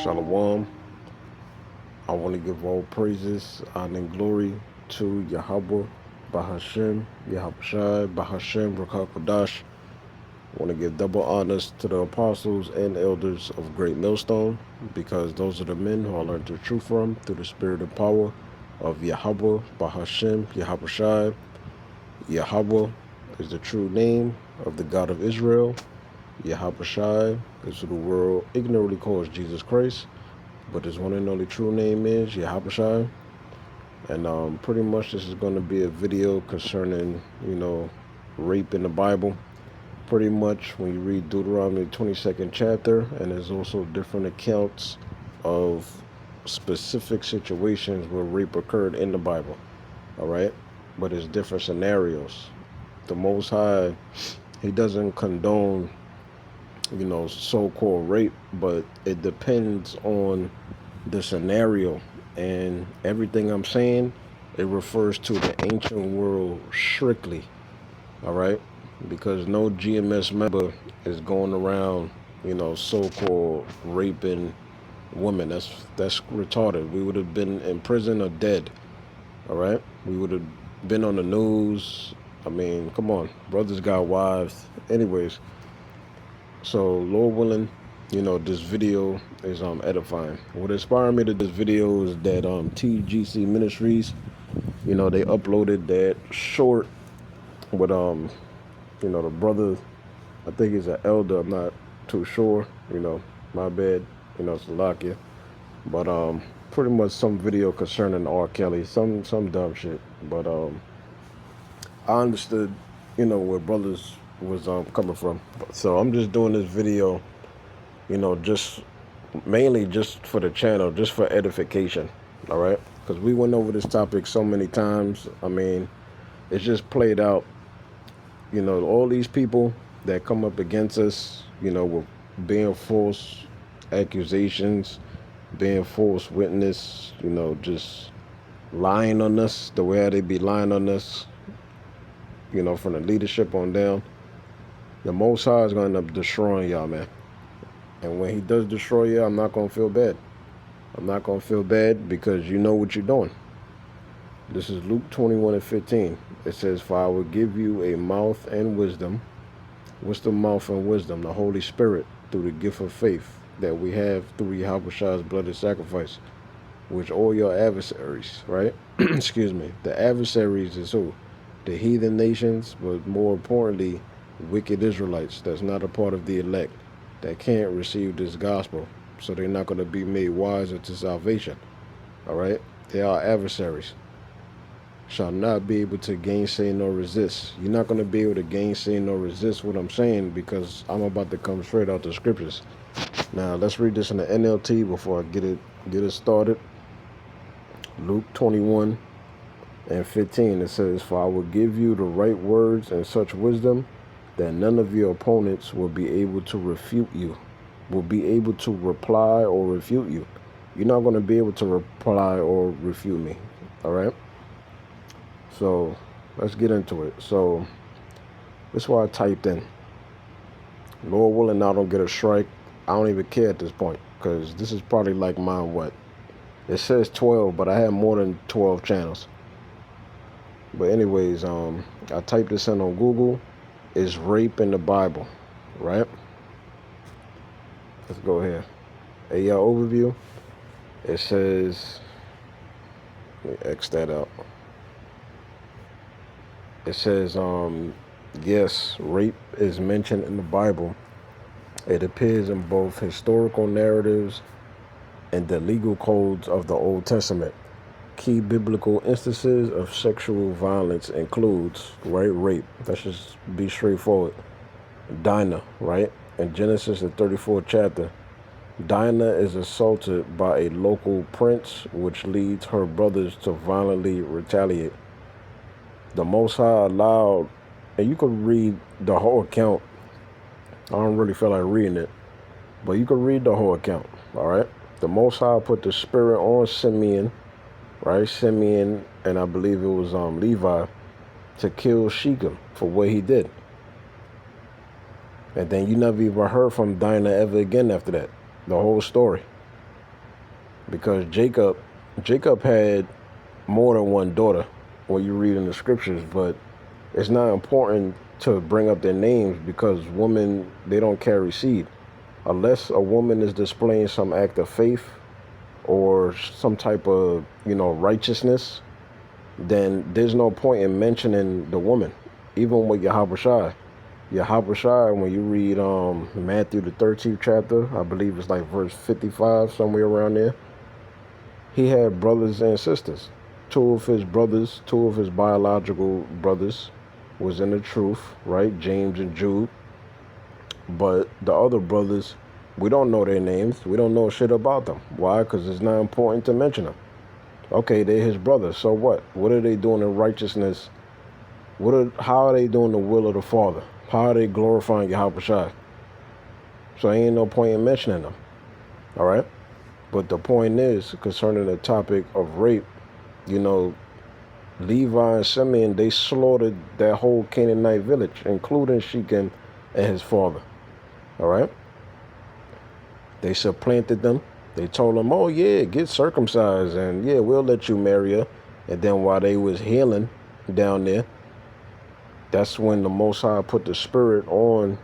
Shalom. I want to give all praises, honor, and glory to Yahweh, Bahashem, Yahushai, Bahashem, Rakakodash. I want to give double honors to the apostles and elders of Great Millstone, because those are the men who I learned the truth from through the spirit and power of Yahweh, Bahashem, Yahushai. Yahweh is the true name of the God of Israel. Yahushai is who the world ignorantly calls Jesus Christ, but his one and only true name is Yahushai. And pretty much this is going to be a video concerning, rape in the Bible. Pretty much when you read Deuteronomy 22nd chapter, and there's also different accounts of specific situations where rape occurred in the Bible. All right, but it's different scenarios. The Most High, he doesn't condone so-called rape, but it depends on the scenario. And everything I'm saying, it refers to the ancient world strictly. All right, because no GMS member is going around so-called raping women. That's retarded. We would have been in prison or dead. All right, we would have been on the news. I mean, come on, brothers got wives. Anyways, so Lord willing, this video is edifying. What inspired me to this video is that TGC Ministries, they uploaded that short with the brother, I think he's an elder, I'm not too sure, my bad, Salakia. But pretty much some video concerning R. Kelly, some dumb shit. But I understood, where brothers was coming from. So I'm just doing this video, just mainly just for the channel, just for edification. All right, because we went over this topic so many times. I mean, it's just played out. All these people that come up against us, with being false accusations, being false witness, just lying on us, the way they be lying on us, from the leadership on down. The Most High is going to end up destroying y'all, man. And when he does destroy you, I'm not going to feel bad. I'm not going to feel bad because you know what you're doing. This is Luke 21:15. It says, "For I will give you a mouth and wisdom." What's the mouth and wisdom? The Holy Spirit, through the gift of faith that we have through Yahushua's blood and sacrifice, which all your adversaries, right? Excuse me. The adversaries is who? The heathen nations, but more importantly, wicked Israelites that's not a part of the elect, that can't receive this gospel, so they're not going to be made wiser to salvation. All right, they are adversaries. Shall not be able to gainsay nor resist. You're not going to be able to gainsay nor resist what I'm saying, because I'm about to come straight out the scriptures. Now let's read this in the NLT before I get it started. Luke 21:15. It says, "For I will give you the right words and such wisdom that none of your opponents will be able to refute you, will be able to reply or refute you." You're not going to be able to reply or refute me. All right? So let's get into it. So this is why I typed in. Lord willing, I don't get a strike. I don't even care at this point, because this is probably like mine, it says 12, but I have more than 12 channels. But anyways, I typed this in on Google. Is rape in the Bible, right? Let's go here. y'all overview. It says, let me X that out. It says, yes, rape is mentioned in the Bible. It appears in both historical narratives and the legal codes of the Old Testament. Key biblical instances of sexual violence includes, right, rape. Let's just be straightforward. Dinah, right? In Genesis, the 34th chapter, Dinah is assaulted by a local prince, which leads her brothers to violently retaliate. The Most High allowed, and you could read the whole account. I don't really feel like reading it, but you can read the whole account, all right? The Most High put the spirit on Simeon, right? Simeon, and I believe it was Levi, to kill Shechem for what he did. And then you never even heard from Dinah ever again after that. The whole story. because Jacob had more than one daughter when you read in the scriptures, but it's not important to bring up their names because women, they don't carry seed. Unless a woman is displaying some act of faith or some type of, righteousness, then there's no point in mentioning the woman. Even with Yahawashi, when you read Matthew the 13th chapter, I believe it's like verse 55, somewhere around there, he had brothers and sisters. Two of his biological brothers was in the truth, right? James and Jude. But the other brothers, we don't know their names. We don't know shit about them. Why? Because it's not important to mention them. Okay, they're his brothers. So what? What are they doing in righteousness? How are they doing the will of the Father? How are they glorifying Yahawashi? So ain't no point in mentioning them. All right? But the point is, concerning the topic of rape, Levi and Simeon, they slaughtered that whole Canaanite village, including Shechem and his father. All right? They supplanted them. They told them, oh, yeah, get circumcised, and, yeah, we'll let you marry her. And then while they was healing down there, that's when the Most High put the spirit on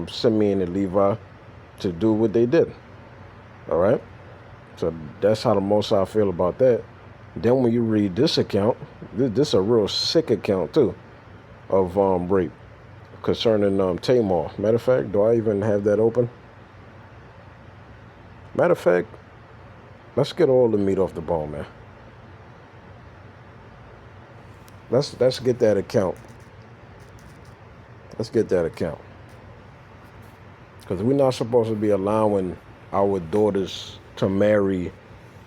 Simeon and Levi to do what they did. All right? So that's how the Most High feel about that. Then when you read this account, this is a real sick account, too, of rape concerning Tamar. Matter of fact, do I even have that open? Matter of fact, let's get all the meat off the bone, man. Let's get that account. Let's get that account. Because we're not supposed to be allowing our daughters to marry,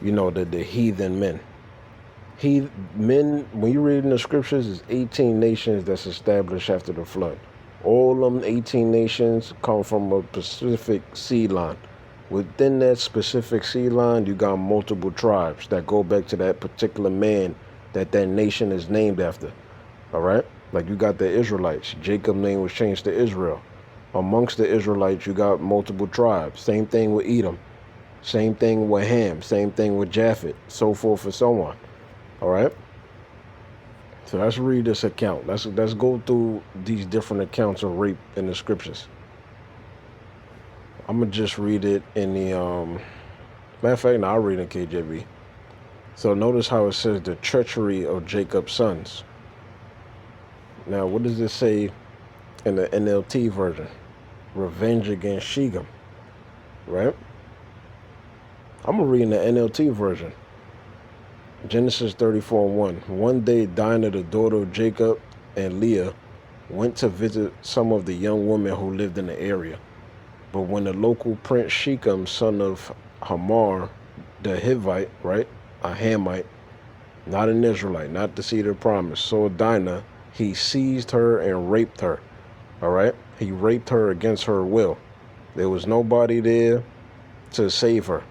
the heathen men. Men, when you read in the scriptures, is 18 nations that's established after the flood. All them 18 nations come from a specific seed line. Within that specific seed line, you got multiple tribes that go back to that particular man that nation is named after. All right? Like you got the Israelites. Jacob's name was changed to Israel. Amongst the Israelites, you got multiple tribes. Same thing with Edom. Same thing with Ham. Same thing with Japhet. So forth and so on. All right? So let's read this account. Let's go through these different accounts of rape in the scriptures. I'm going to just read it in the, matter of fact, no, I'll read it in KJV. So notice how it says the treachery of Jacob's sons. Now, what does it say in the NLT version? Revenge against Shechem, right? I'm going to read in the NLT version. Genesis 34:1. One day, Dinah, the daughter of Jacob and Leah, went to visit some of the young women who lived in the area. But when the local prince Shechem, son of Hamor, the Hivite, right, a Hamite, not an Israelite, not the seed of promise, saw Dinah, he seized her and raped her. All right? He raped her against her will. There was nobody there to save her,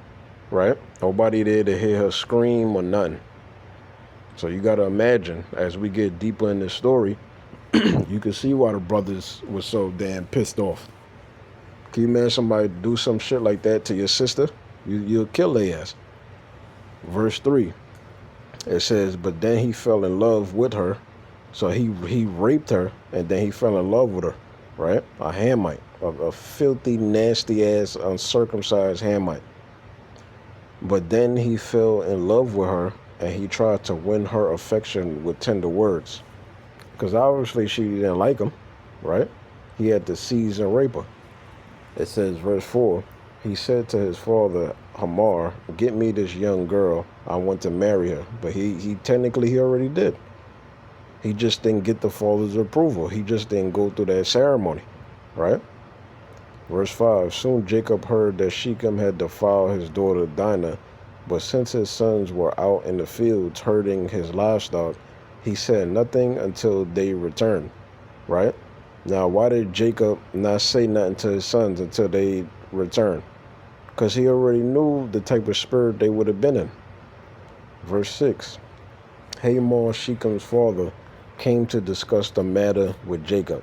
right? Nobody there to hear her scream or nothing. So you got to imagine, as we get deeper in this story, you can see why the brothers were so damn pissed off. Can you imagine somebody do some shit like that to your sister? You'll kill their ass. Verse 3, it says, but then he fell in love with her. So he raped her, and then he fell in love with her, right? A Hamite, a filthy, nasty-ass, uncircumcised Hamite. But then he fell in love with her, and he tried to win her affection with tender words. Because obviously she didn't like him, right? He had to seize and rape her. It says, verse 4, he said to his father, Hamor, get me this young girl. I want to marry her. But he technically already did. He just didn't get the father's approval. He just didn't go through that ceremony, right? Verse 5, soon Jacob heard that Shechem had defiled his daughter Dinah, but since his sons were out in the fields herding his livestock, he said nothing until they returned, right? Now, why did Jacob not say nothing to his sons until they returned? Because he already knew the type of spirit they would have been in. Verse 6, Hamor, Shechem's father, came to discuss the matter with Jacob.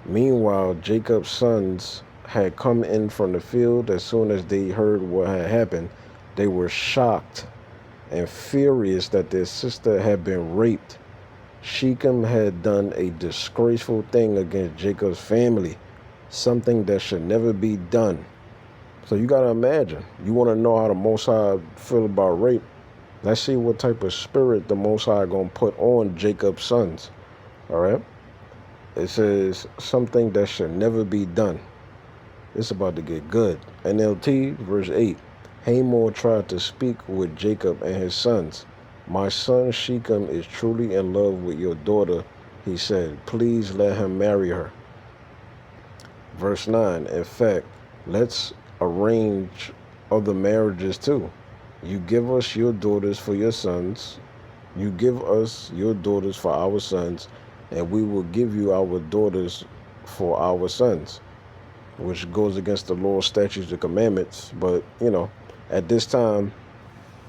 Meanwhile, Jacob's sons had come in from the field. As soon as they heard what had happened, They were shocked and furious that their sister had been raped. Shechem had done a disgraceful thing against Jacob's family, something that should never be done. So you got to imagine, you want to know how the Most High feel about rape? Let's see what type of spirit the Most High going to put on Jacob's sons. All right? It says something that should never be done. It's about to get good. NLT, verse 8. Hamor tried to speak with Jacob and his sons. My son Shechem is truly in love with your daughter, he said. Please let him marry her. Verse 9. In fact, let's arrange other marriages too. You give us your daughters for your sons. You give us your daughters for our sons, and we will give you our daughters for our sons. Which goes against the law, statutes, and commandments. But, you know, at this time,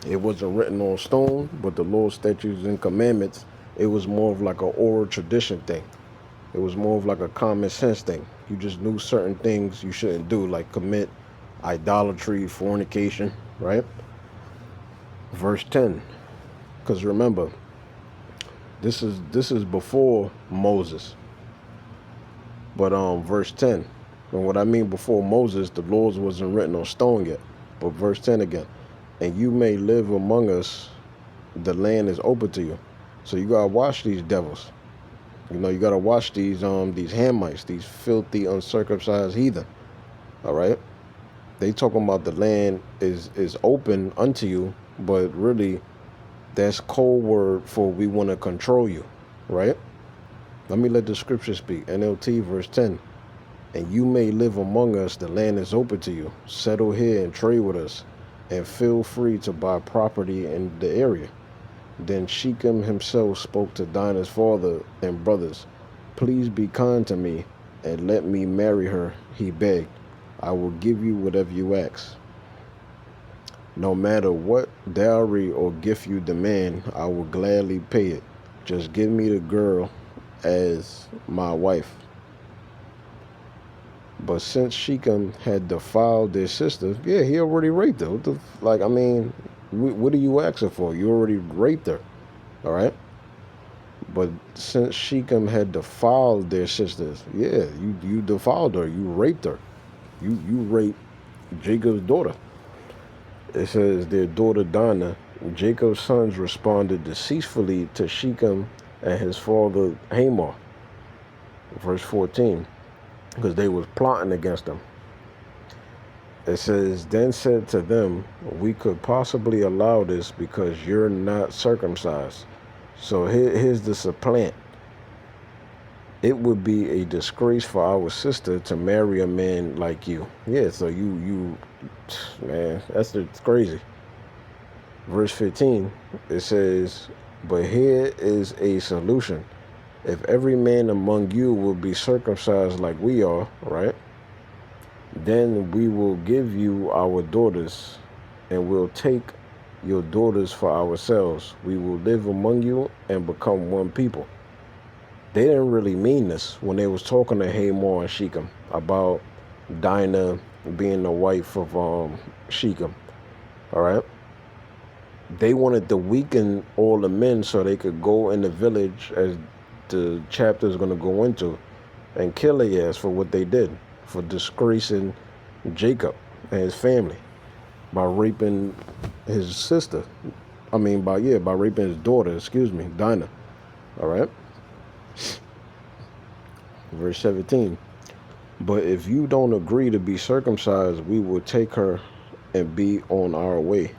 it wasn't written on stone, but the law, statutes, and commandments, it was more of like an oral tradition thing. It was more of like a common sense thing. You just knew certain things you shouldn't do, like commit idolatry, fornication, right? Verse 10. Because remember, this is before Moses. But verse 10. And what I mean before Moses, the laws wasn't written on stone yet. But verse 10 again. And you may live among us, the land is open to you. So you gotta watch these devils. You know, you gotta watch these Hamites, these filthy, uncircumcised heathen. All right? They talking about the land is open unto you, but really that's code word for we want to control you, right? Let me let the scripture speak. NLT verse 10. And you may live among us, the land is open to you. Settle here and trade with us, and feel free to buy property in the area. Then Shechem himself spoke to Dinah's father and brothers. Please be kind to me and let me marry her, he begged. I will give you whatever you ask. No matter what dowry or gift you demand, I will gladly pay it. Just give me the girl as my wife. But since Shechem had defiled their sister, yeah, he already raped her. What are you asking for? You already raped her, all right? But since Shechem had defiled their sisters, yeah, you defiled her. You raped her. You raped Jacob's daughter. It says their daughter Dinah. Jacob's sons responded deceitfully to Shechem and his father Hamor. Verse 14. Because they was plotting against them. It says, then said to them, we could possibly allow this because you're not circumcised. So here's the supplant. It would be a disgrace for our sister to marry a man like you. Yeah, so you man, that's crazy. Verse 15, it says, but here is a solution. If every man among you will be circumcised like we are, right? Then we will give you our daughters, and we'll take your daughters for ourselves. We will live among you and become one people. They didn't really mean this when they was talking to Hamor and Shechem about Dinah being the wife of Shechem. All right? They wanted to weaken all the men so they could go in the village, as the chapter is going to go into, and kill their ass for what they did, for disgracing Jacob and his family by raping his sister. By raping his daughter, Dinah. All right? Verse 17. But if you don't agree to be circumcised, we will take her and be on our way.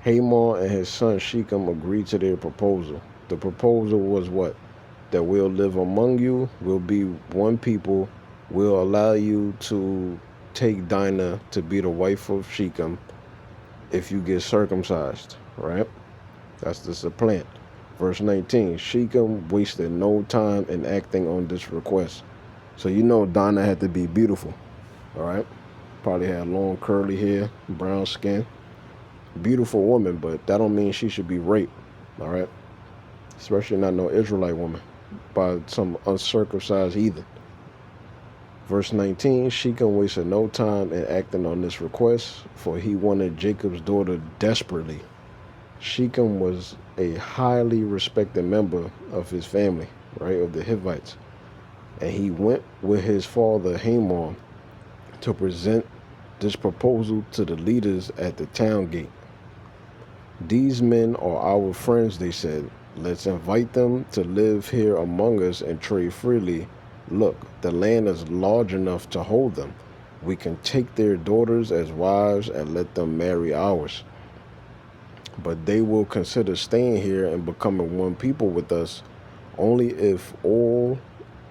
Hamor and his son Shechem agreed to their proposal. The proposal was what? That we'll live among you, we'll be one people, we'll allow you to take Dinah to be the wife of Shechem if you get circumcised, right? That's the supplant. Verse 19, Shechem wasted no time in acting on this request. So you know Dinah had to be beautiful, all right? Probably had long curly hair, brown skin. Beautiful woman, but that don't mean she should be raped, all right? Especially not no Israelite woman by some uncircumcised heathen. Verse 19, Shechem wasted no time in acting on this request, for he wanted Jacob's daughter desperately. Shechem was a highly respected member of his family, right, of the Hivites. And he went with his father Hamor to present this proposal to the leaders at the town gate. These men are our friends, they said. Let's invite them to live here among us and trade freely. Look, the land is large enough to hold them. We can take their daughters as wives and let them marry ours. But they will consider staying here and becoming one people with us only if all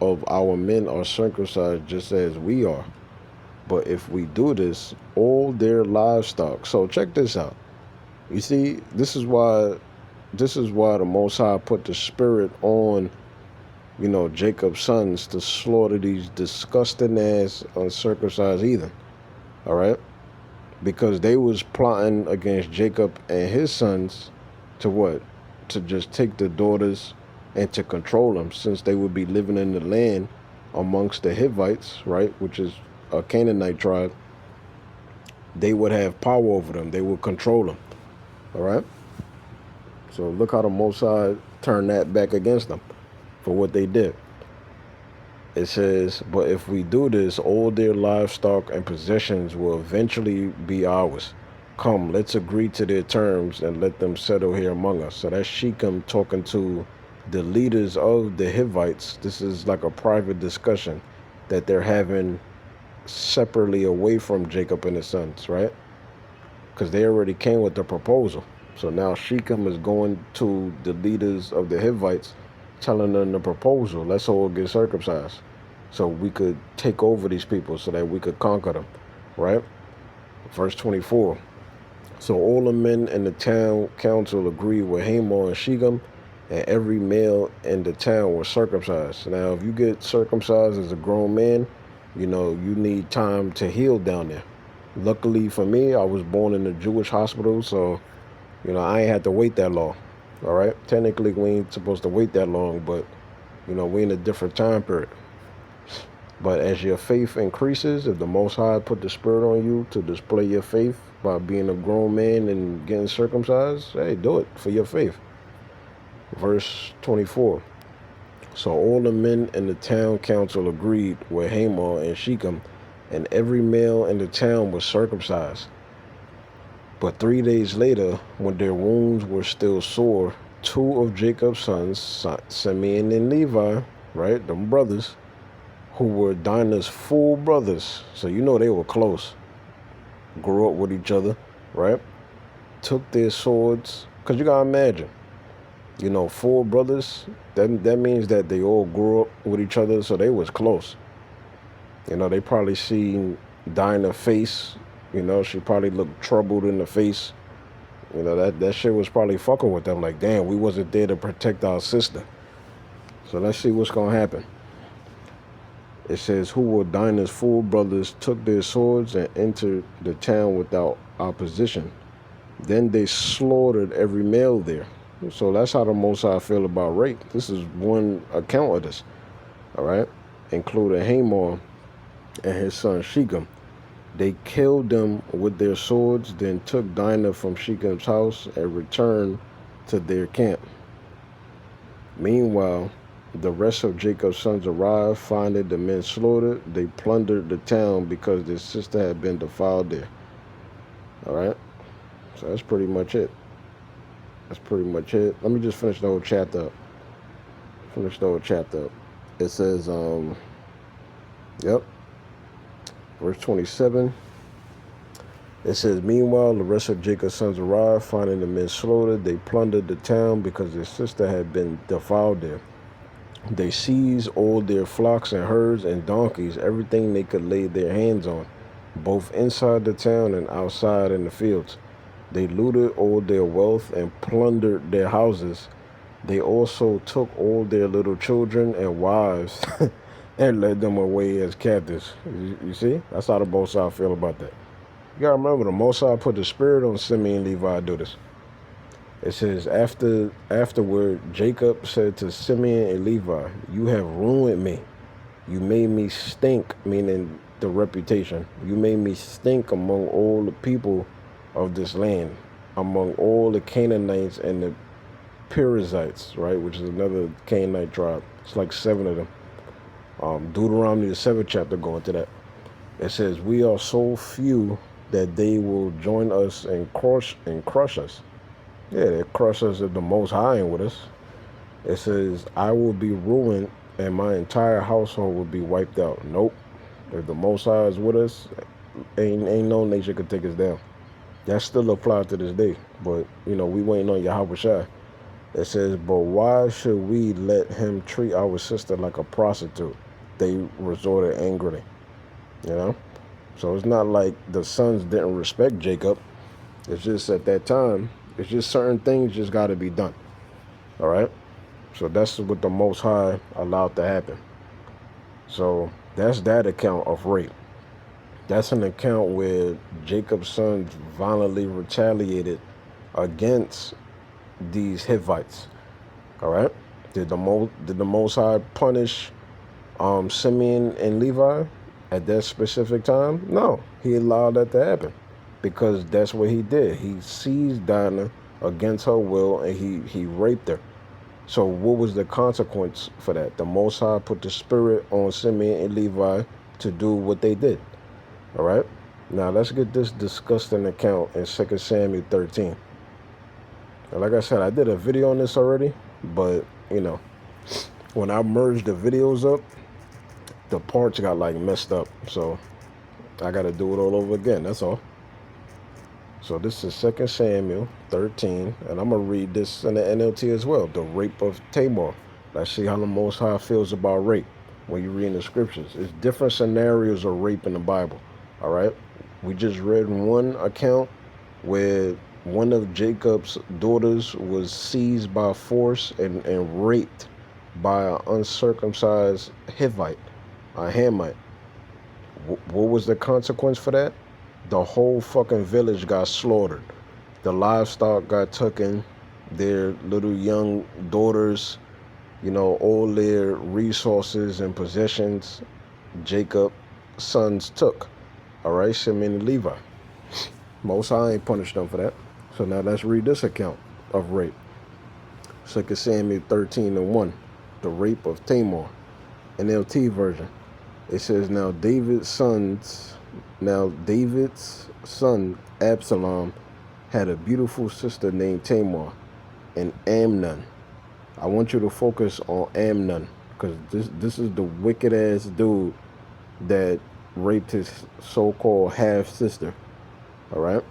of our men are circumcised just as we are. But if we do this, all their livestock. So check this out. You see, this is why the Most High put the spirit on, Jacob's sons to slaughter these disgusting ass uncircumcised heathen. All right? Because they was plotting against Jacob and his sons to what? To just take the daughters and to control them, since they would be living in the land amongst the Hivites, right, which is a Canaanite tribe. They would have power over them. They would control them. All right? So look how the Most High turned that back against them for what they did. It says, but if we do this, all their livestock and possessions will eventually be ours. Come, let's agree to their terms and let them settle here among us. So that's Shechem talking to the leaders of the Hivites. This is like a private discussion that they're having separately away from Jacob and his sons, right? Because they already came with the proposal. So now Shechem is going to the leaders of the Hivites, telling them the proposal. Let's all get circumcised so we could take over these people, so that we could conquer them, right? Verse 24. So all the men in the town council agreed with Hamor and Shechem, and every male in the town was circumcised. Now, if you get circumcised as a grown man, you need time to heal down there. Luckily for me, I was born in a Jewish hospital, so, I ain't had to wait that long. All right? Technically, we ain't supposed to wait that long, but, we in a different time period. But as your faith increases, if the Most High put the Spirit on you to display your faith by being a grown man and getting circumcised, hey, do it for your faith. Verse 24. So all the men in the town council agreed with Hamor and Shechem, and every male in the town was circumcised. But 3 days later, when their wounds were still sore, two of Jacob's sons, Simeon and Levi, right, them brothers, who were Dinah's full brothers, so they were close, grew up with each other, right, took their swords, because you gotta imagine, full brothers, that means that they all grew up with each other, so they was close. They probably seen Dinah's face, she probably looked troubled in the face. That shit was probably fucking with them, like, damn, we wasn't there to protect our sister. So let's see what's gonna happen. It says, who were Dinah's full brothers took their swords and entered the town without opposition. Then they slaughtered every male there. So that's how the Most High feel about rape. This is one account of this, all right, including Hamor and his son Shechem. They killed them with their swords, then took Dinah from Shechem's house and returned to their camp. Meanwhile, the rest of Jacob's sons arrived, finding the men slaughtered. They plundered the town because their sister had been defiled there. All right? So that's pretty much it. Let me just finish the whole chapter up. It says, verse 27. It says, meanwhile, the rest of Jacob's sons arrived, finding the men slaughtered. They plundered the town because their sister had been defiled there. They seized all their flocks and herds and donkeys, everything they could lay their hands on, both inside the town and outside in the fields. They looted all their wealth and plundered their houses. They also took all their little children and wives and led them away as captives. You see? That's how the Most High feel about that. You gotta remember, the Most High put the Spirit on Simeon and Levi to do this. It says, afterward, Jacob said to Simeon and Levi, you have ruined me. You made me stink, meaning the reputation. You made me stink among all the people of this land, among all the Canaanites and the Perizzites, right, which is another Canaanite tribe. It's like 7 of them. Deuteronomy, the 7th chapter, go into that. It says, we are so few that they will join us and crush us. Yeah, they crush us if the Most High ain't with us. It says, I will be ruined and my entire household will be wiped out. Nope. If the Most High is with us, ain't no nation could take us down. That still applies to this day. But, you know, we waiting on Yahawashi. It says, but why should we let him treat our sister like a prostitute? They resorted angrily, you know? So it's not like the sons didn't respect Jacob. It's just at that time, it's just certain things just got to be done, all right? So that's what the Most High allowed to happen. So that's that account of rape. That's an account where Jacob's sons violently retaliated against these Hivites. All right. Did the Most High punish Simeon and Levi at that specific time? No, he allowed that to happen because that's what he did. He seized Dinah against her will and he raped her. So what was the consequence for that? The Most High put the spirit on Simeon and Levi to do what they did. All right. Now let's get this disgusting account in 2 Samuel 13. And like I said, I did a video on this already, but you know, when I merged the videos up, the parts got like messed up. So I got to do it all over again. That's all. So this is 2 Samuel 13, and I'm going to read this in the NLT as well. The rape of Tamar. Let's see how the Most High feels about rape when you read in the scriptures. It's different scenarios of rape in the Bible. All right. We just read one account where one of Jacob's daughters was seized by force and raped by an uncircumcised Hivite, a Hamite. What was the consequence for that? The whole fucking village got slaughtered. The livestock got taken, their little young daughters, you know, all their resources and possessions Jacob's sons took. All right, Simeon and Levi. Most High ain't punished them for that. So now let's read this account of rape. 2 Samuel 13:1, the rape of Tamar, NLT version. It says, now David's son Absalom had a beautiful sister named Tamar, and Amnon. I want you to focus on Amnon, because this is the wicked ass dude that raped his so-called half sister. All right.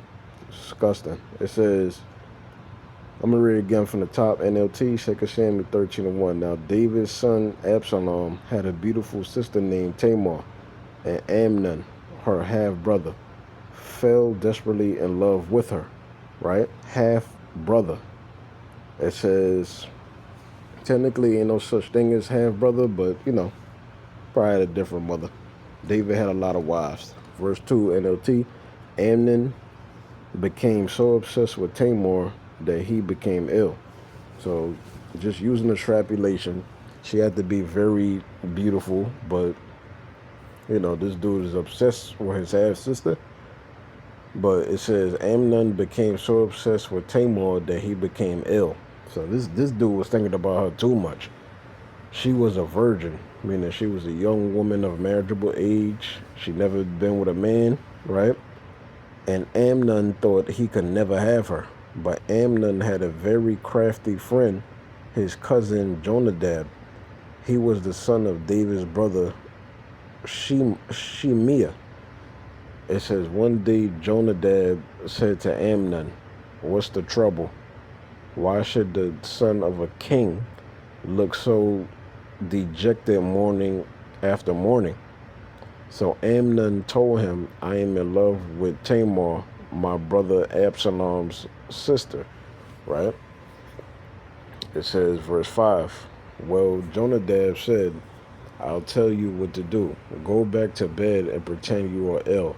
Disgusting. It says, I'm going to read it again from the top, NLT, 2 Samuel 13:1. Now, David's son Absalom had a beautiful sister named Tamar, and Amnon, her half-brother, fell desperately in love with her, right? Half-brother. It says, technically ain't no such thing as half-brother, but, you know, probably had a different mother. David had a lot of wives. Verse 2, NLT, Amnon became so obsessed with Tamar that he became ill. So just using the extrapolation, she had to be very beautiful, but you know, this dude is obsessed with his half sister. But it says Amnon became so obsessed with Tamar that he became ill. So this dude was thinking about her too much. She was a virgin, meaning she was a young woman of marriageable age. She never been with a man, right? And Amnon thought he could never have her. But Amnon had a very crafty friend, his cousin Jonadab. He was the son of David's brother Shimea. It says, one day Jonadab said to Amnon, what's the trouble? Why should the son of a king look so dejected morning after morning? So Amnon told him, I am in love with Tamar, my brother Absalom's sister, right? It says, verse 5, well, Jonadab said, I'll tell you what to do. Go back to bed and pretend you are ill.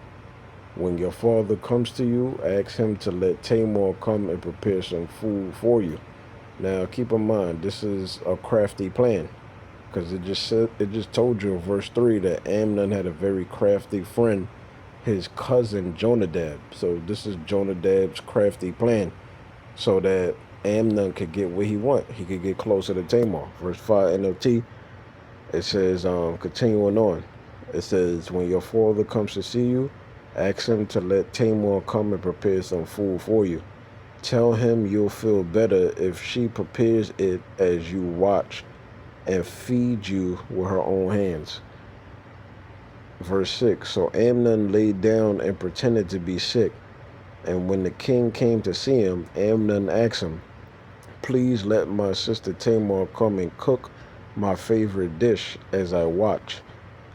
When your father comes to you, ask him to let Tamar come and prepare some food for you. Now, keep in mind, this is a crafty plan. Because it just told you in verse 3 that Amnon had a very crafty friend, his cousin Jonadab. So this is Jonadab's crafty plan, so that Amnon could get what he want. He could get closer to Tamar. Verse 5 NLT, it says, continuing on, it says, when your father comes to see you, ask him to let Tamar come and prepare some food for you. Tell him you'll feel better if she prepares it as you watch and feed you with her own hands. Verse 6, so Amnon laid down and pretended to be sick. And when the king came to see him, Amnon asked him, please let my sister Tamar come and cook my favorite dish as I watch.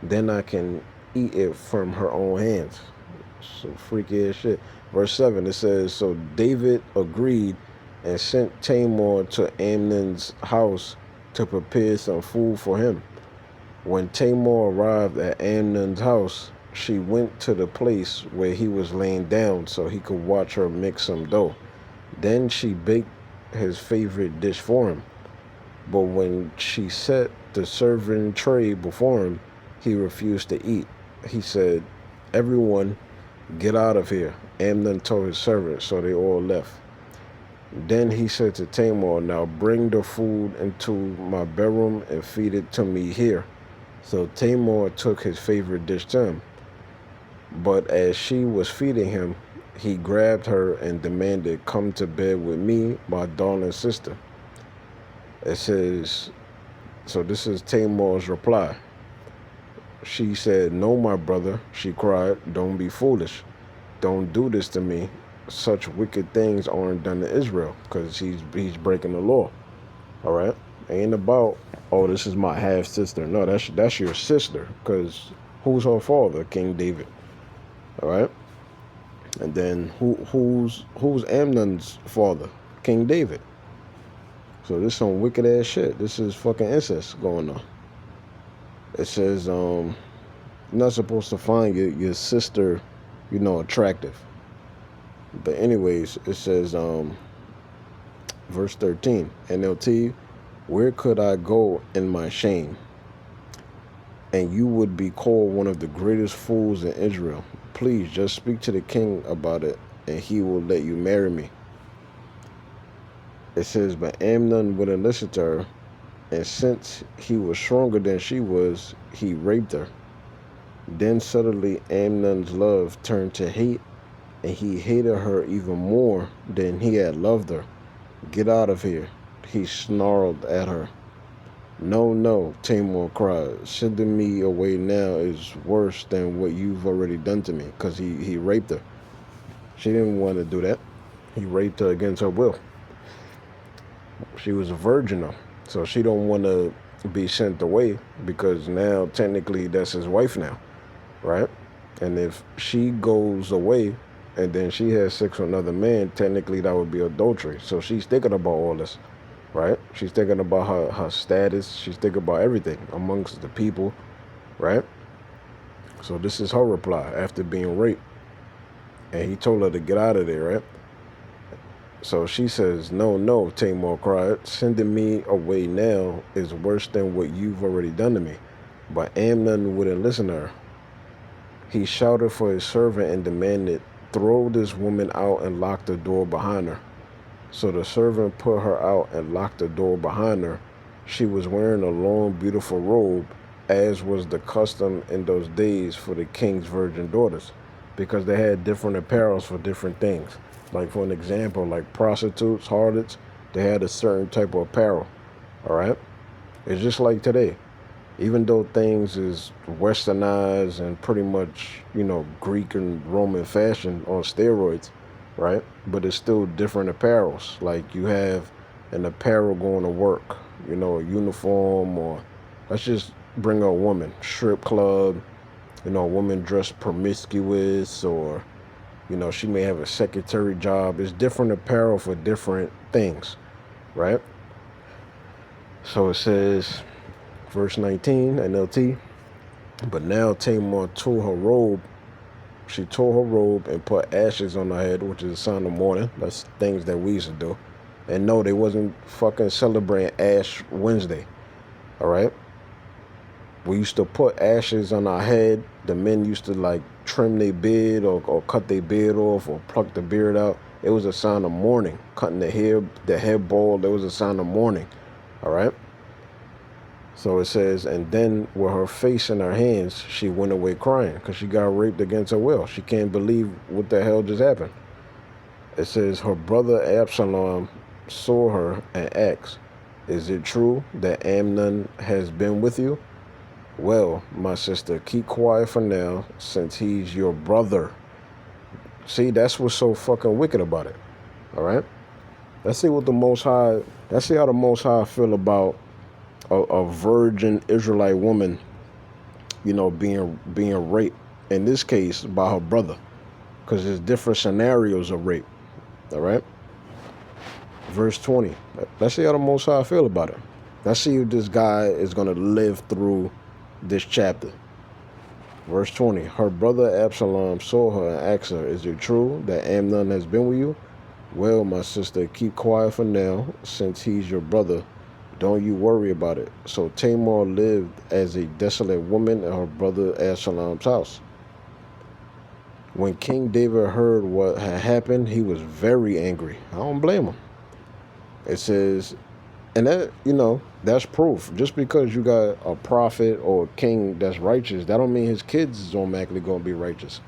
Then I can eat it from her own hands. So freaky as shit. Verse 7, it says, so David agreed and sent Tamar to Amnon's house to prepare some food for him. When Tamar arrived at Amnon's house, she went to the place where he was laying down so he could watch her mix some dough. Then she baked his favorite dish for him. But when she set the serving tray before him, he refused to eat. He said, everyone, get out of here. Amnon told his servants, so they all left. Then he said to Tamar, now bring the food into my bedroom and feed it to me here. So Tamar took his favorite dish to him. But as she was feeding him, he grabbed her and demanded, come to bed with me, my darling sister. It says, so this is Tamar's reply. She said, no, my brother, she cried, don't be foolish. Don't do this to me. Such wicked things aren't done to Israel, because he's breaking the law. All right? Ain't about, oh, this is my half sister. No, that's your sister, because who's her father? King David. All right? And then who's Amnon's father? King David. So this is some wicked ass shit. This is fucking incest going on. It says, you're not supposed to find your sister, attractive. But anyways, it says, verse 13, NLT, where could I go in my shame? And you would be called one of the greatest fools in Israel. Please just speak to the king about it, and he will let you marry me. It says, but Amnon wouldn't listen to her, and since he was stronger than she was, he raped her. Then suddenly Amnon's love turned to hate, and he hated her even more than he had loved her. Get out of here, he snarled at her. No, no, Tamar cried. Sending me away now is worse than what you've already done to me, because he raped her. She didn't want to do that. He raped her against her will. She was a virgin though, so she don't want to be sent away, because now technically that's his wife now, right? And if she goes away and then she has sex with another man, technically that would be adultery. So she's thinking about all this, right? She's thinking about her status. She's thinking about everything amongst the people, right? So this is her reply after being raped. And he told her to get out of there, right? So she says, no, no, Tamar cried. Sending me away now is worse than what you've already done to me. But Amnon wouldn't listen to her. He shouted for his servant and demanded, throw this woman out and lock the door behind her. So the servant put her out and locked the door behind her. She was wearing a long, beautiful robe, as was the custom in those days for the king's virgin daughters, because they had different apparels for different things. Like, for an example, like prostitutes, harlots, they had a certain type of apparel, all right? It's just like today. Even though things is westernized and pretty much, Greek and Roman fashion on steroids, right? But it's still different apparels. Like, you have an apparel going to work, a uniform, or let's just bring a woman, strip club, a woman dressed promiscuous, or she may have a secretary job. It's different apparel for different things, right? So it says, verse 19, NLT, but now Tamar tore her robe. She tore her robe and put ashes on her head, which is a sign of mourning. That's things that we used to do. And no, they wasn't fucking celebrating Ash Wednesday, all right? We used to put ashes on our head. The men used to like trim their beard or cut their beard off or pluck the beard out. It was a sign of mourning. Cutting the head bald, it was a sign of mourning. All right. So it says, and then with her face in her hands, she went away crying because she got raped against her will. She can't believe what the hell just happened. It says her brother Absalom saw her and asked, "Is it true that Amnon has been with you?" "Well, my sister, keep quiet for now, since he's your brother." See, that's what's so fucking wicked about it. All right? Let's see what the Most High, let's see how the Most High feel about a virgin Israelite woman, you know, being raped. In this case, by her brother. Because there's different scenarios of rape. All right? Verse 20. Let's see how the Most High feel about it. Let's see if this guy is going to live through this chapter. Verse 20. Her brother Absalom saw her and asked her, "Is it true that Amnon has been with you?" "Well, my sister, keep quiet for now, since he's your brother. Don't you worry about it." So Tamar lived as a desolate woman in her brother Absalom's house. When King David heard what had happened, he was very angry. I don't blame him. It says, and that, you know, that's proof. Just because you got a prophet or a king that's righteous, that don't mean his kids is automatically going to be righteous.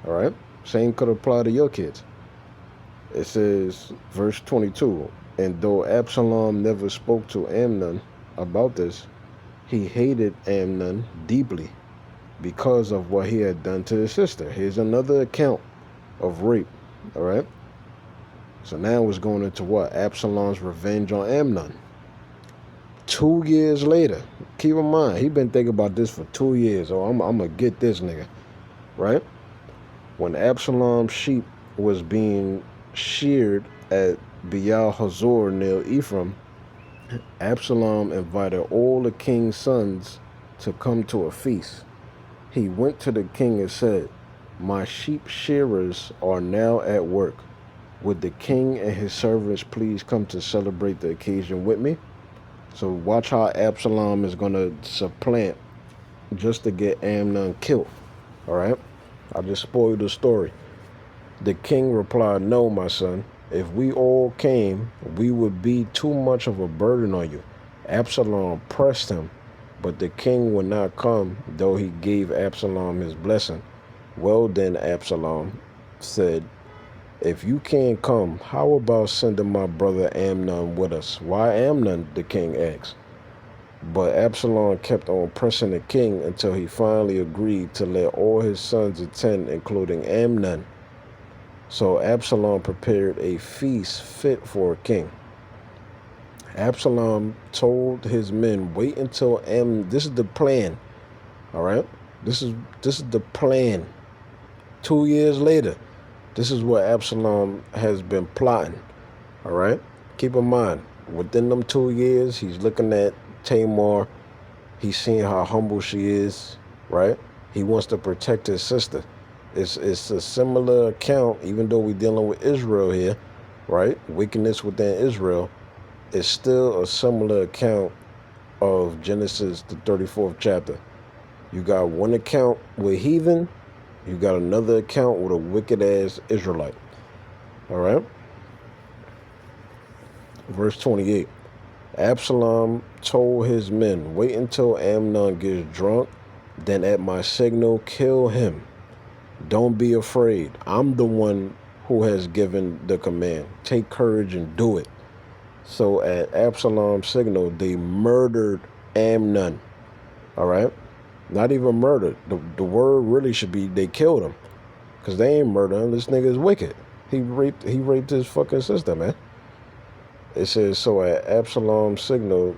All right? Same could apply to your kids. It says, verse 22, and though Absalom never spoke to Amnon about this, he hated Amnon deeply because of what he had done to his sister. Here's another account of rape. All right? So now it's going into what? Absalom's revenge on Amnon. 2 years later, keep in mind, he been thinking about this for 2 years. Oh, I'm going to get this nigga. Right? When Absalom's sheep was being sheared at Baal Hazor near Ephraim, Absalom invited all the king's sons to come to a feast. He went to the king and said, "My sheep shearers are now at work. Would the king and his servants please come to celebrate the occasion with me?" So watch how Absalom is going to supplant just to get Amnon killed. All right? I just spoiled the story. The king replied, "No, my son. If we all came, we would be too much of a burden on you." Absalom pressed him, but the king would not come, though he gave Absalom his blessing. "Well then," Absalom said, "if you can't come, how about sending my brother Amnon with us?" "Why Amnon?" the king asked. But Absalom kept on pressing the king until he finally agreed to let all his sons attend, including Amnon. So Absalom prepared a feast fit for a king. Absalom told his men, "Wait until Amnon." This is the plan. All right? This is the plan. 2 years later, this is what Absalom has been plotting. All right? Keep in mind, within them 2 years, he's looking at Tamar. He's seeing how humble she is, right? He wants to protect his sister. It's a similar account, even though we're dealing with Israel here, right? Wickedness within Israel. It's still a similar account of Genesis, the 34th chapter. You got one account with heathen. You got another account with a wicked-ass Israelite. All right? Verse 28. Absalom told his men, "Wait until Amnon gets drunk, then at my signal kill him. Don't be afraid. I'm the one who has given the command. Take courage and do it." So at Absalom's signal, they murdered Amnon. All right? Not even murdered. The word really should be they killed him. Because they ain't murder him. This nigga is wicked. He raped his fucking sister, man. It says, so at Absalom's signal,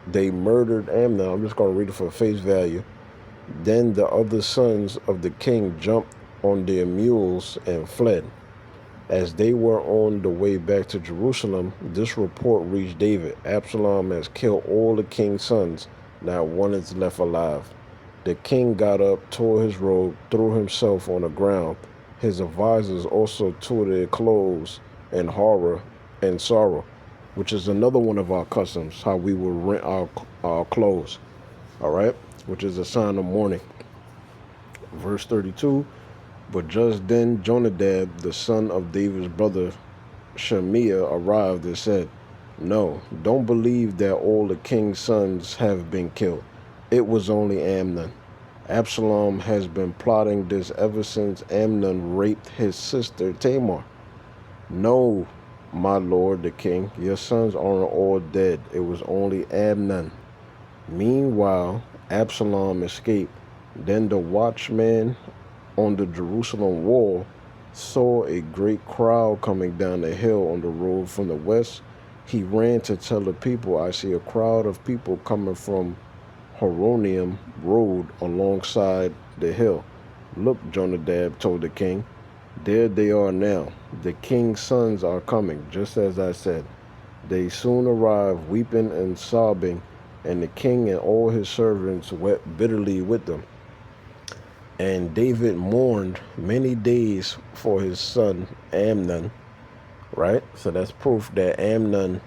they murdered Amnon. I'm just going to read it for face value. Then the other sons of the king jumped on their mules and fled. As they were on the way back to Jerusalem, this report reached David. Absalom has killed all the king's sons. Not one is left alive. The king got up, tore his robe, threw himself on the ground. His advisors also tore their clothes in horror and sorrow, which is another one of our customs, how we will rent our clothes. All right? which is a sign of mourning. Verse 32, but just then Jonadab, the son of David's brother Shemiah, arrived and said, no, don't believe that all the king's sons have been killed. It was only Amnon. Absalom has been plotting this ever since Amnon raped his sister Tamar. No, my lord the king, your sons aren't all dead. It was only Amnon. Meanwhile, Absalom escaped. Then the watchman on the Jerusalem wall saw a great crowd coming down the hill on the road from the west. He ran to tell the people, I see a crowd of people coming from Horonaim road alongside the hill. Look, Jonadab told the king, there they are now. The king's sons are coming, just as I said. They soon arrived, weeping and sobbing, and the king and all his servants wept bitterly with them. And David mourned many days for his son Amnon, right? So that's proof that Amnon,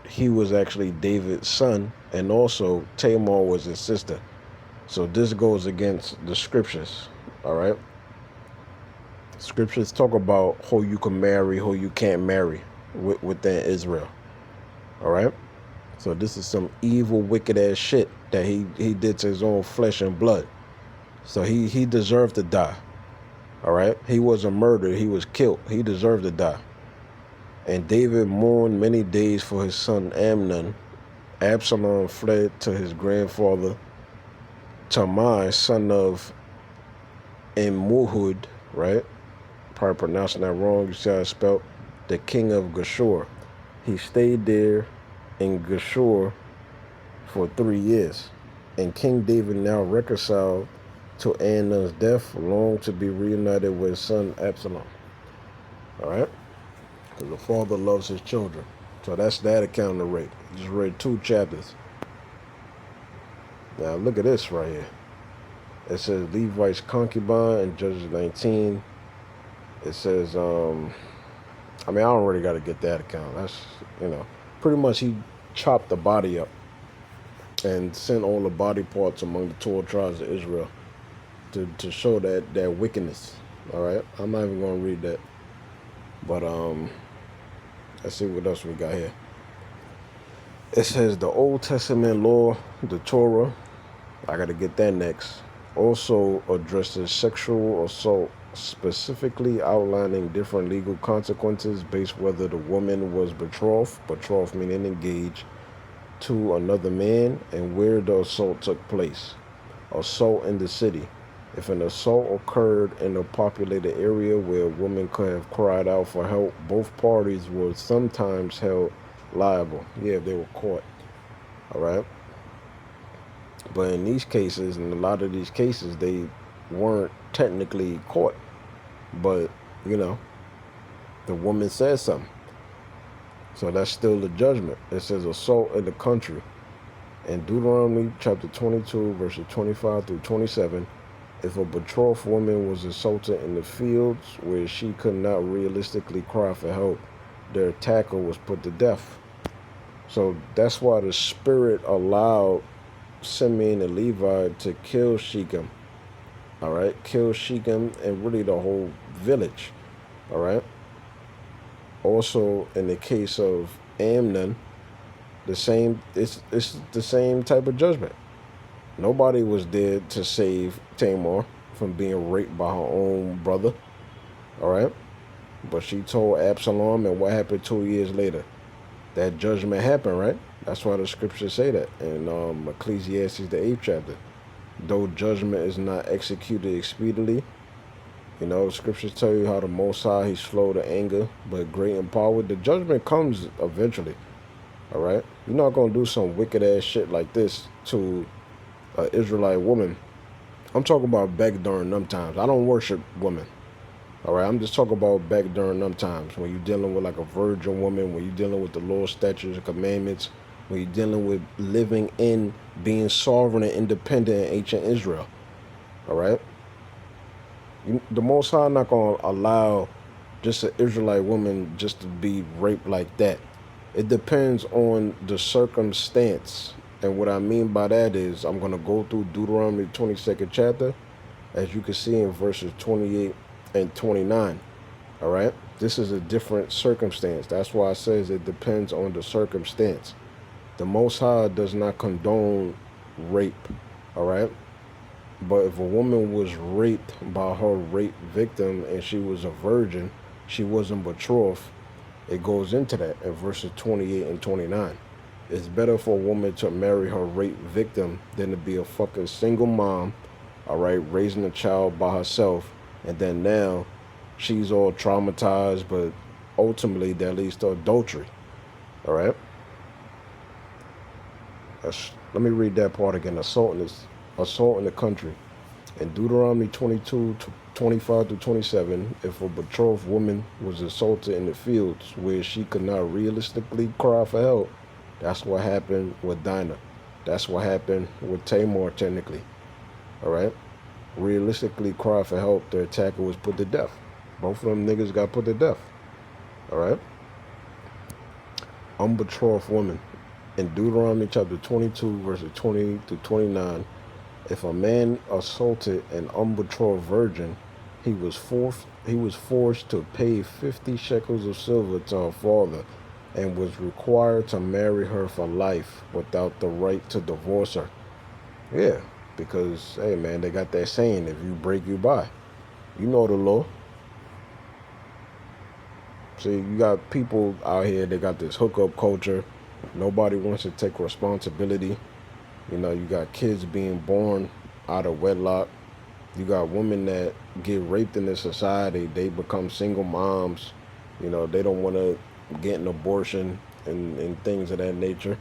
he was actually David's son, and also Tamar was his sister. So this goes against the scriptures, all right? Scriptures talk about who you can marry, who you can't marry within Israel, all right? So this is some evil, wicked-ass shit that he did to his own flesh and blood. So he deserved to die, all right? He wasn't murdered. He was killed. He deserved to die. And David mourned many days for his son Amnon. Absalom fled to his grandfather Tamai, son of Immuhud, right? Probably pronouncing that wrong. You see how it's spelled? The king of Geshur. He stayed there in Geshur for 3 years. And King David, now reconciled to Amnon's death, longed to be reunited with his son Absalom. All right? Because the father loves his children. So that's that account of the rape. Just read 2 chapters. Now look at this right here. It says Levi's concubine in Judges 19. It says, I don't really got to get that account. That's, pretty much he chopped the body up and sent all the body parts among the 12 tribes of Israel to show that wickedness. All right? I'm not even going to read that. But let's see what else we got here. It says the Old Testament law, the Torah, I got to get that next, also addresses sexual assault, specifically outlining different legal consequences based whether the woman was betrothed meaning engaged, to another man, and where the assault took place. Assault in the city. If an assault occurred in a populated area where a woman could have cried out for help, both parties were sometimes held liable. Yeah, if they were caught. All right? But in these cases, in a lot of these cases, they weren't technically caught. But, the woman said something. So that's still the judgment. It says assault in the country. In Deuteronomy chapter 22, verses 25 through 27, if a betrothed woman was assaulted in the fields where she could not realistically cry for help, their attacker was put to death. So that's why the Spirit allowed Simeon and Levi to kill Shechem. All right, kill Shechem and really the whole village. All right. Also, in the case of Amnon, it's the same type of judgment. Nobody was there to save Tamar from being raped by her own brother. All right, but she told Absalom, and what happened 2 years later? That judgment happened, right? That's why the scriptures say that in Ecclesiastes, the 8th chapter. Though judgment is not executed expediently, scriptures tell you how the Most High, he's slow to anger, but great in power. The judgment comes eventually, all right? You're not going to do some wicked-ass shit like this to an Israelite woman. I'm talking about back during them times. I don't worship women, all right? I'm just talking about back during them times when you're dealing with like a virgin woman, when you're dealing with the Lord's statutes and commandments, when you're dealing with living in being sovereign and independent in ancient Israel, all right? The Most High not going to allow just an Israelite woman just to be raped like that. It depends on the circumstance And what I mean by that is I'm going to go through Deuteronomy 22nd chapter, as you can see in verses 28 and 29. All right? This is a different circumstance. That's why it says it depends on the circumstance. The Most High does not condone rape. All right? But if a woman was raped by her rape victim and she was a virgin, she wasn't betrothed, it goes into that in verses 28 and 29. It's better for a woman to marry her rape victim than to be a fucking single mom, all right, raising a child by herself, and then now she's all traumatized, but ultimately that leads to adultery, all right? Let me read that part again. Assault in the country. In Deuteronomy 22, 25 to 27, if a betrothed woman was assaulted in the fields where she could not realistically cry for help, that's what happened with Dinah. That's what happened with Tamar, technically. All right? Realistically cry for help, the attacker was put to death. Both of them niggas got put to death. All right? Unbetrothed woman. In Deuteronomy chapter 22, verses 20 to 29, if a man assaulted an unbetrothed virgin, he was forced to pay 50 shekels of silver to her father and was required to marry her for life without the right to divorce her. Yeah, because, hey man, they got that saying, if you break, you buy. You know the law. See, you got people out here, they got this hookup culture. Nobody wants to take responsibility. You know, you got kids being born out of wedlock. You got women that get raped in this society. They become single moms. You know, they don't want to get an abortion and things of that nature,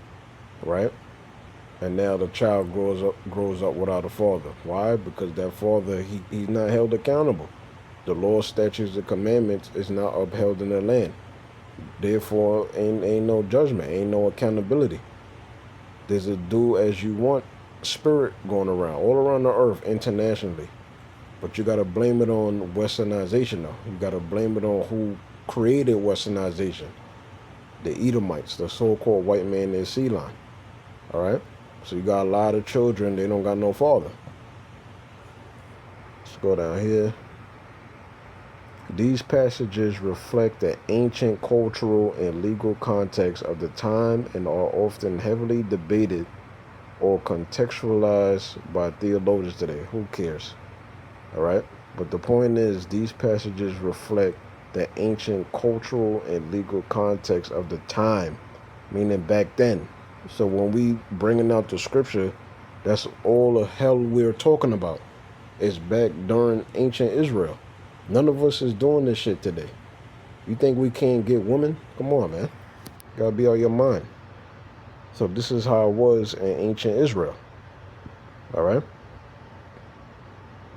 right? And now the child grows up without a father. Why? Because that father, he's not held accountable. The law, statutes, and commandments is not upheld in the land. Therefore, ain't no judgment, ain't no accountability. There's a do as you want spirit going around, all around the earth, internationally. But you got to blame it on westernization, though. You got to blame it on who created westernization. The Edomites, the so-called white man in Ceylon. All right? So you got a lot of children, they don't got no father. Let's go down here. These passages reflect the ancient cultural and legal context of the time and are often heavily debated or contextualized by theologians today. Who cares? All right? But the point is, these passages reflect the ancient cultural and legal context of the time, meaning back then. So when we bringing out the scripture, that's all the hell we're talking about. It's back during ancient Israel. None of us is doing this shit today. You think we can't get women? Come on, man. Gotta be on your mind. So this is how it was in ancient Israel. All right?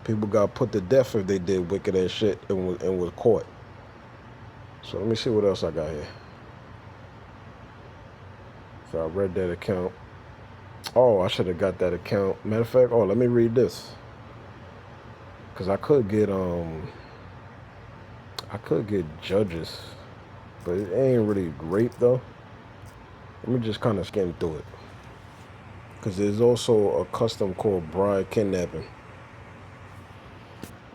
People got put to death if they did wicked ass shit and was caught. So let me see what else I got here. So I read that account. Oh, I should have got that account. Matter of fact, let me read this. Because I could get Judges, but it ain't really great though. Let me just kind of skim through it. Because there's also a custom called bride kidnapping.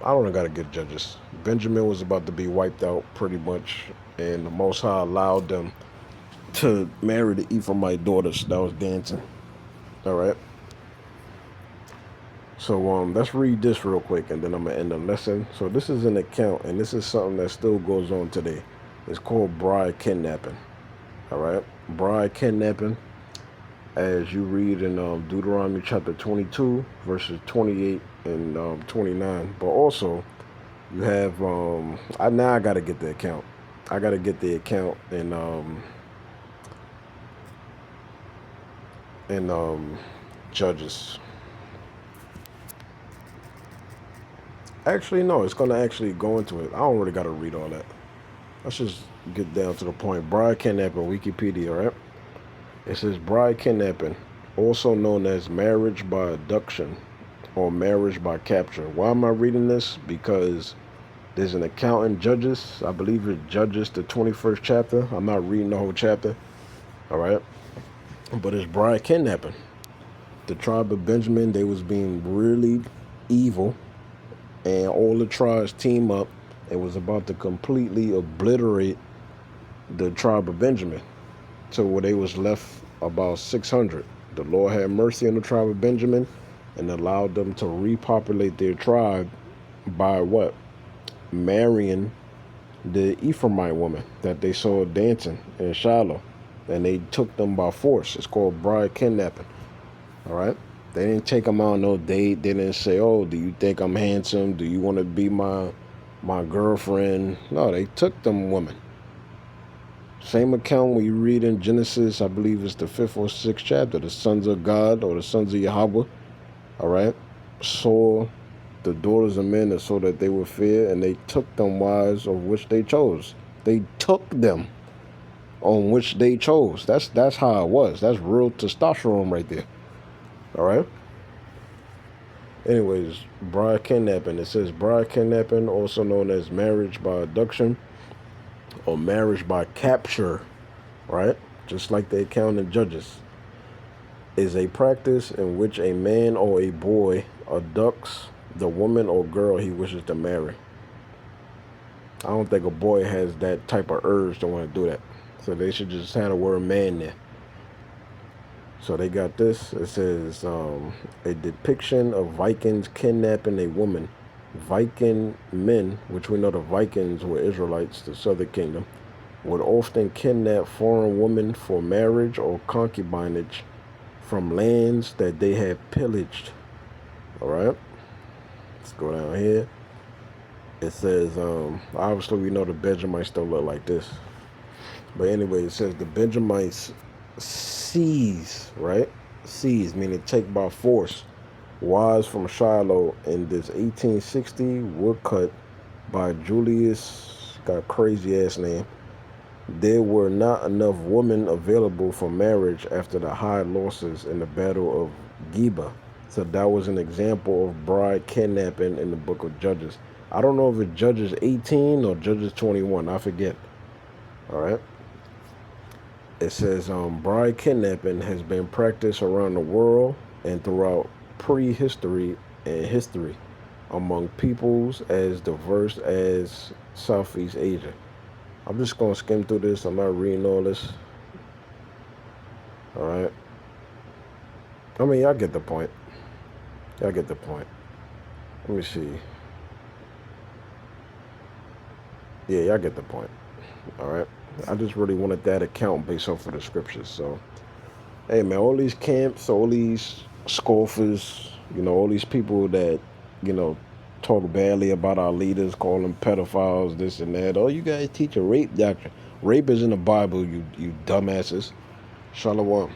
I don't got to get Judges. Benjamin was about to be wiped out pretty much, and the Most High allowed them to marry the Ephraimite daughters that was dancing. All right. So let's read this real quick, and then I'm gonna end the lesson. So this is an account, and this is something that still goes on today. It's called bride kidnapping. All right, bride kidnapping, as you read in Deuteronomy chapter 22, verses 28 and 29. But also, you have now I gotta get the account. I gotta get the account in Judges. Actually, no, it's going to actually go into it. I don't really got to read all that. Let's just get down to the point. Bride kidnapping, Wikipedia, right? It says bride kidnapping, also known as marriage by abduction or marriage by capture. Why am I reading this? Because there's an account in Judges. I believe it's Judges, the 21st chapter. I'm not reading the whole chapter, all right? But it's bride kidnapping. The tribe of Benjamin, they was being really evil, and all the tribes team up and was about to completely obliterate the tribe of Benjamin, to where they was left about 600. The Lord had mercy on the tribe of Benjamin and allowed them to repopulate their tribe by what? Marrying the Ephraimite woman that they saw dancing in Shiloh, and they took them by force. It's called bride kidnapping. All right, they didn't take them out on no date. They didn't say, "Oh, do you think I'm handsome? Do you want to be my girlfriend?" No, they took them women. Same account when you read in Genesis, I believe it's the 5th or 6th chapter, the sons of God or the sons of Yahweh, all right, saw the daughters of men and saw that they were fair, and they took them wives of which they chose. They took them on which they chose. That's how it was. That's real testosterone right there. All right. Anyways, bride kidnapping. It says bride kidnapping, also known as marriage by abduction or marriage by capture, right? Just like the account in Judges, is a practice in which a man or a boy abducts the woman or girl he wishes to marry. I don't think a boy has that type of urge to want to do that. So they should just have the word man there. So they got this. It says a depiction of Vikings kidnapping a woman. Viking men, which we know the Vikings were Israelites, the southern kingdom, would often kidnap foreign women for marriage or concubinage from lands that they had pillaged. All right. Let's go down here. It says, obviously we know the Benjamites don't look like this. But anyway, it says the Benjamites seize, right? Seize, meaning take by force, wives from Shiloh in this 1860 woodcut by Julius, got a crazy ass name. There were not enough women available for marriage after the high losses in the Battle of Geba. So that was an example of bride kidnapping in the book of Judges. I don't know if it's Judges 18 or Judges 21. I forget. All right. It says bride kidnapping has been practiced around the world and throughout prehistory and history among peoples as diverse as Southeast Asia. I'm just going to skim through this. I'm not reading all this. All right. I mean, y'all get the point. Y'all get the point. Let me see. Yeah, y'all get the point. All right. I just really wanted that account based off of the scriptures. So, hey, man, all these camps, all these scoffers, you know, all these people that, you know, talk badly about our leaders, call them pedophiles, this and that. Oh, you guys teach a rape doctrine. Rape is in the Bible, you dumbasses. Shalom.